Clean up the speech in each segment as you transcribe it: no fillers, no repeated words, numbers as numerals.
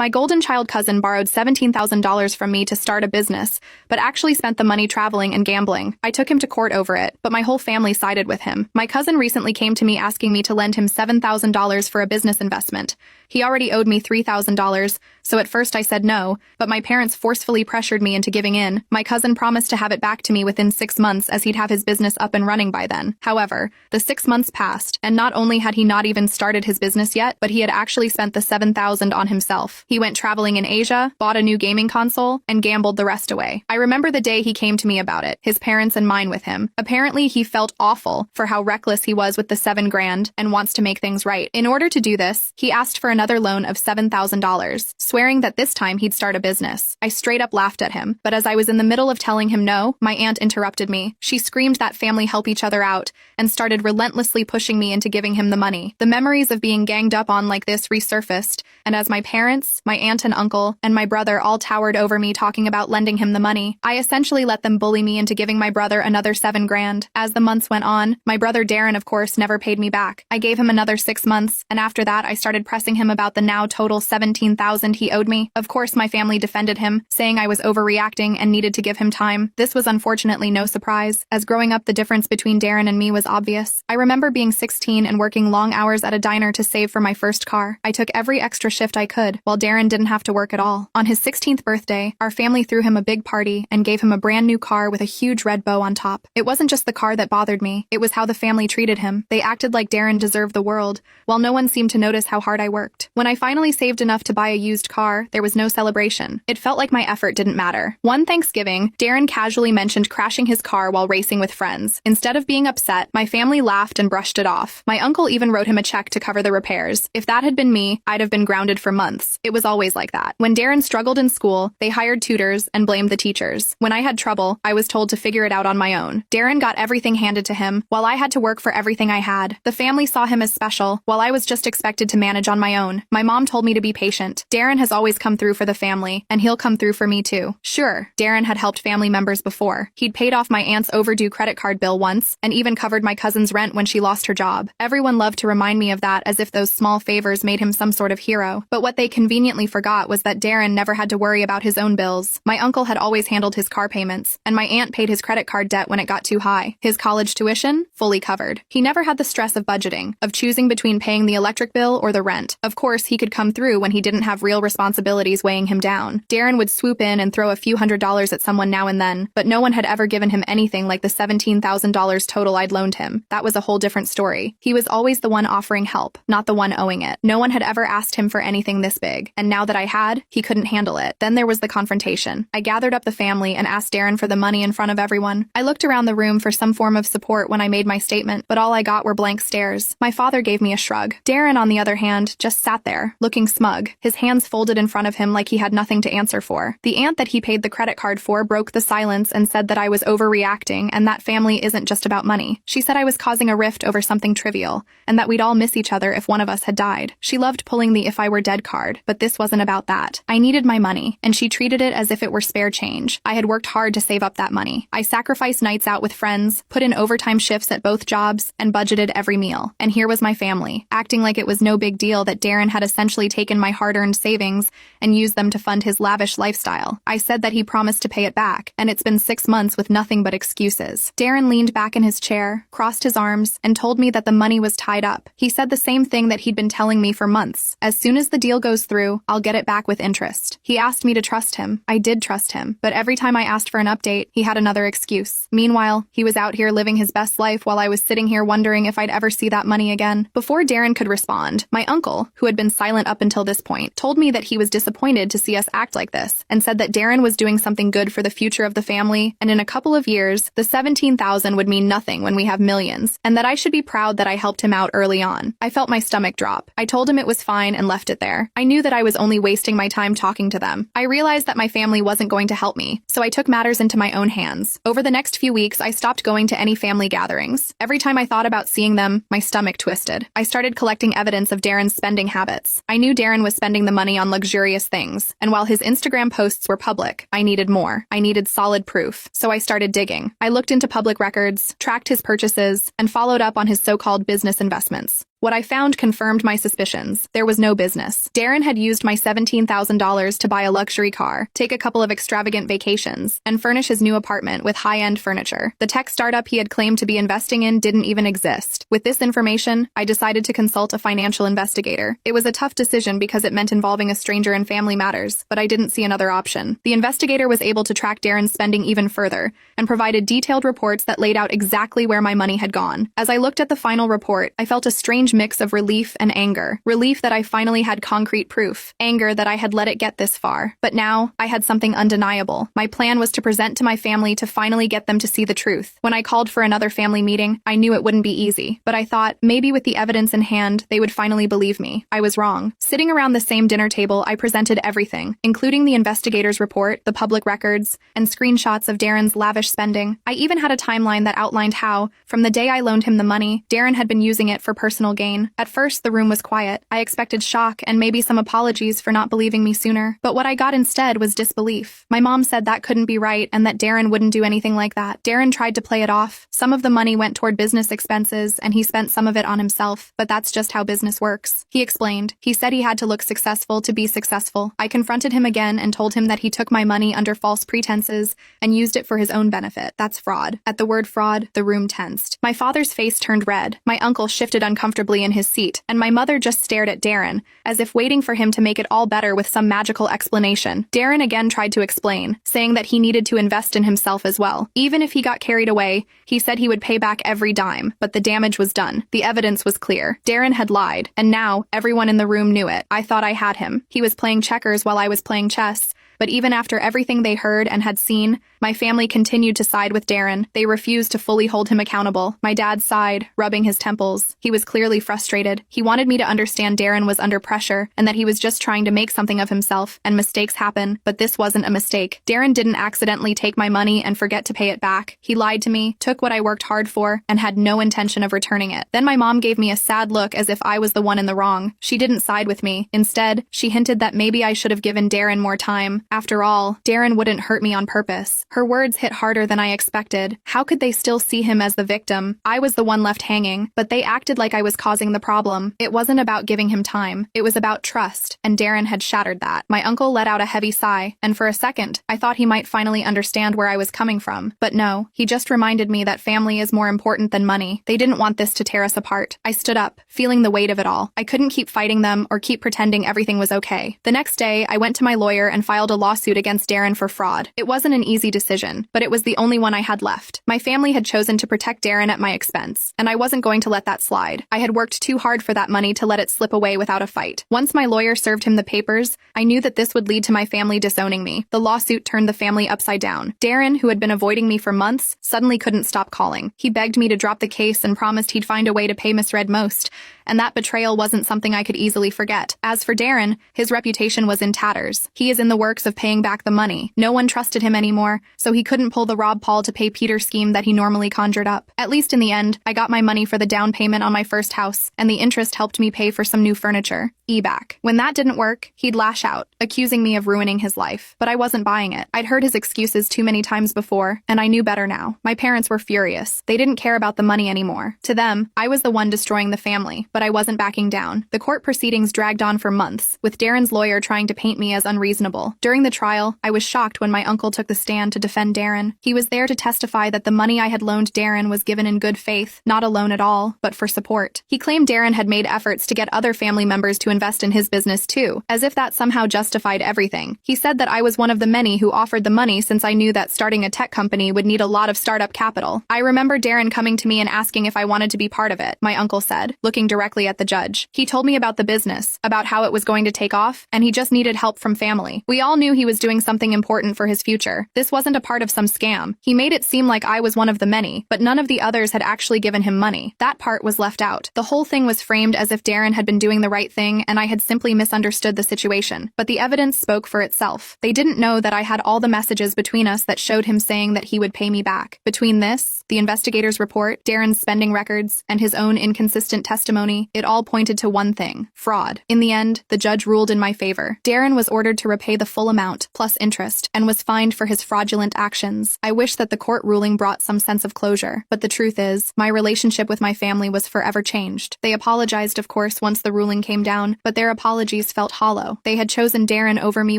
My golden child cousin borrowed $17,000 from me to start a business, but actually spent the money traveling and gambling. I took him to court over it, but my whole family sided with him. My cousin recently came to me asking me to lend him $7,000 for a business investment. He already owed me $3,000, so at first I said no, but my parents forcefully pressured me into giving in. My cousin promised to have it back to me within 6 months as he'd have his business up and running by then. However, the 6 months passed, and not only had he not even started his business yet, but he had actually spent the $7,000 on himself. He went traveling in Asia, bought a new gaming console, and gambled the rest away. I remember the day he came to me about it, his parents and mine with him. Apparently, he felt awful for how reckless he was with the $7,000 and wants to make things right. In order to do this, he asked for another loan of $7,000, swearing that this time he'd start a business. I straight up laughed at him, but as I was in the middle of telling him no, my aunt interrupted me. She screamed that family help each other out and started relentlessly pushing me into giving him the money. The memories of being ganged up on like this resurfaced, and as my parents, my aunt and uncle, and my brother all towered over me talking about lending him the money, I essentially let them bully me into giving my brother another $7,000. As the months went on, my brother Darren, of course, never paid me back. I gave him another 6 months, and after that I started pressing him about the now total $17,000 he owed me. Of course, my family defended him, saying I was overreacting and needed to give him time. This was unfortunately no surprise, as growing up the difference between Darren and me was obvious. I remember being 16 and working long hours at a diner to save for my first car. I took every extra shift I could, while Darren didn't have to work at all. On his 16th birthday, our family threw him a big party and gave him a brand new car with a huge red bow on top. It wasn't just the car that bothered me, it was how the family treated him. They acted like Darren deserved the world, while no one seemed to notice how hard I worked. When I finally saved enough to buy a used car, there was no celebration. It felt like my effort didn't matter. One Thanksgiving, Darren casually mentioned crashing his car while racing with friends. Instead of being upset, my family laughed and brushed it off. My uncle even wrote him a check to cover the repairs. If that had been me, I'd have been grounded for months. It was always like that. When Darren struggled in school, they hired tutors and blamed the teachers. When I had trouble, I was told to figure it out on my own. Darren got everything handed to him, while I had to work for everything I had. The family saw him as special, while I was just expected to manage on my own. My mom told me to be patient. Darren has always come through for the family, and he'll come through for me too. Sure, Darren had helped family members before. He'd paid off my aunt's overdue credit card bill once, and even covered my cousin's rent when she lost her job. Everyone loved to remind me of that as if those small favors made him some sort of hero. But what they conveniently forgot was that Darren never had to worry about his own bills. My uncle had always handled his car payments, and my aunt paid his credit card debt when it got too high. His college tuition? Fully covered. He never had the stress of budgeting, of choosing between paying the electric bill or the rent. Of course, he could come through when he didn't have real responsibilities weighing him down. Darren would swoop in and throw a few $100s at someone now and then, but no one had ever given him anything like the $17,000 total I'd loaned him. That was a whole different story. He was always the one offering help, not the one owing it. No one had ever asked him for anything this big, and now that I had, he couldn't handle it. Then there was the confrontation. I gathered up the family and asked Darren for the money in front of everyone. I looked around the room for some form of support when I made my statement, but all I got were blank stares. My father gave me a shrug. Darren, on the other hand, just sat there, looking smug, his hands folded in front of him like he had nothing to answer for. The aunt that he paid the credit card for broke the silence and said that I was overreacting and that family isn't just about money. She said I was causing a rift over something trivial, and that we'd all miss each other if one of us had died. She loved pulling the if I were dead card, but this wasn't about that. I needed my money, and she treated it as if it were spare change. I had worked hard to save up that money. I sacrificed nights out with friends, put in overtime shifts at both jobs, and budgeted every meal. And here was my family, acting like it was no big deal that Darren had essentially taken my hard-earned savings and used them to fund his lavish lifestyle. I said that he promised to pay it back, and it's been 6 months with nothing but excuses. Darren leaned back in his chair, crossed his arms, and told me that the money was tied up. He said the same thing that he'd been telling me for months. As soon as the deal goes through, I'll get it back with interest. He asked me to trust him. I did trust him, but every time I asked for an update, he had another excuse. Meanwhile, he was out here living his best life while I was sitting here wondering if I'd ever see that money again. Before Darren could respond, my uncle, who had been silent up until this point, told me that he was disappointed to see us act like this, and said that Darren was doing something good for the future of the family, and in a couple of years, the $17,000 would mean nothing when we have millions, and that I should be proud that I helped him out early on. I felt my stomach drop. I told him it was fine and left it there. I knew that I was only wasting my time talking to them. I realized that my family wasn't going to help me, so I took matters into my own hands. Over the next few weeks, I stopped going to any family gatherings. Every time I thought about seeing them, my stomach twisted. I started collecting evidence of Darren's spending habits. I knew Darren was spending the money on luxurious things, and while his Instagram posts were public, I needed more. I needed solid proof, so I started digging. I looked into public records, tracked his purchases, and followed up on his so-called business investments. What I found confirmed my suspicions. There was no business. Darren had used my $17,000 to buy a luxury car, take a couple of extravagant vacations, and furnish his new apartment with high-end furniture. The tech startup he had claimed to be investing in didn't even exist. With this information, I decided to consult a financial investigator. It was a tough decision because it meant involving a stranger in family matters, but I didn't see another option. The investigator was able to track Darren's spending even further and provided detailed reports that laid out exactly where my money had gone. As I looked at the final report, I felt a strange mix of relief and anger. Relief that I finally had concrete proof. Anger that I had let it get this far. But now, I had something undeniable. My plan was to present to my family to finally get them to see the truth. When I called for another family meeting, I knew it wouldn't be easy. But I thought, maybe with the evidence in hand, they would finally believe me. I was wrong. Sitting around the same dinner table, I presented everything, including the investigator's report, the public records, and screenshots of Darren's lavish spending. I even had a timeline that outlined how, from the day I loaned him the money, Darren had been using it for personal gain. At first, the room was quiet. I expected shock and maybe some apologies for not believing me sooner. But what I got instead was disbelief. My mom said that couldn't be right and that Darren wouldn't do anything like that. Darren tried to play it off. Some of the money went toward business expenses and he spent some of it on himself, but that's just how business works. He explained. He said he had to look successful to be successful. I confronted him again and told him that he took my money under false pretenses and used it for his own benefit. That's fraud. At the word fraud, the room tensed. My father's face turned red. My uncle shifted uncomfortably in his seat, and my mother just stared at Darren, as if waiting for him to make it all better with some magical explanation. Darren again tried to explain, saying that he needed to invest in himself as well. Even if he got carried away, he said he would pay back every dime, but the damage was done. The evidence was clear. Darren had lied, and now everyone in the room knew it. I thought I had him. He was playing checkers while I was playing chess. But even after everything they heard and had seen, my family continued to side with Darren. They refused to fully hold him accountable. My dad sighed, rubbing his temples. He was clearly frustrated. He wanted me to understand Darren was under pressure and that he was just trying to make something of himself, and mistakes happen, but this wasn't a mistake. Darren didn't accidentally take my money and forget to pay it back. He lied to me, took what I worked hard for, and had no intention of returning it. Then my mom gave me a sad look as if I was the one in the wrong. She didn't side with me. Instead, she hinted that maybe I should have given Darren more time. After all, Darren wouldn't hurt me on purpose. Her words hit harder than I expected. How could they still see him as the victim? I was the one left hanging, but they acted like I was causing the problem. It wasn't about giving him time. It was about trust, and Darren had shattered that. My uncle let out a heavy sigh, and for a second, I thought he might finally understand where I was coming from. But no, he just reminded me that family is more important than money. They didn't want this to tear us apart. I stood up, feeling the weight of it all. I couldn't keep fighting them or keep pretending everything was okay. The next day, I went to my lawyer and filed a lawsuit against Darren for fraud. It wasn't an easy decision, but it was the only one I had left. My family had chosen to protect Darren at my expense, and I wasn't going to let that slide. I had worked too hard for that money to let it slip away without a fight. Once my lawyer served him the papers, I knew that this would lead to my family disowning me. The lawsuit turned the family upside down. Darren, who had been avoiding me for months, suddenly couldn't stop calling. He begged me to drop the case and promised he'd find a way to pay Miss Red Most, and that betrayal wasn't something I could easily forget. As for Darren, his reputation was in tatters. He is in the works of paying back the money. No one trusted him anymore, so he couldn't pull the Rob Paul to pay Peter scheme that he normally conjured up. At least in the end, I got my money for the down payment on my first house, and the interest helped me pay for some new furniture. E-back. When that didn't work, he'd lash out, accusing me of ruining his life. But I wasn't buying it. I'd heard his excuses too many times before, and I knew better now. My parents were furious. They didn't care about the money anymore. To them, I was the one destroying the family, but I wasn't backing down. The court proceedings dragged on for months, with Darren's lawyer trying to paint me as unreasonable. During the trial, I was shocked when my uncle took the stand to defend Darren. He was there to testify that the money I had loaned Darren was given in good faith, not a loan at all, but for support. He claimed Darren had made efforts to get other family members to invest in his business too, as if that somehow justified everything. He said that I was one of the many who offered the money since I knew that starting a tech company would need a lot of startup capital. I remember Darren coming to me and asking if I wanted to be part of it, my uncle said, looking directly at the judge. He told me about the business, about how it was going to take off, and he just needed help from family. We all knew he was doing something important for his future. This wasn't a part of some scam. He made it seem like I was one of the many, but none of the others had actually given him money. That part was left out. The whole thing was framed as if Darren had been doing the right thing and I had simply misunderstood the situation. But the evidence spoke for itself. They didn't know that I had all the messages between us that showed him saying that he would pay me back. Between this, the investigator's report, Darren's spending records, and his own inconsistent testimony, it all pointed to one thing: fraud. In the end, the judge ruled in my favor. Darren was ordered to repay the full amount, plus interest, and was fined for his fraudulent fraudulent actions. I wish that the court ruling brought some sense of closure, but the truth is, my relationship with my family was forever changed. They apologized, of course, once the ruling came down, but their apologies felt hollow. They had chosen Darren over me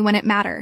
when it mattered.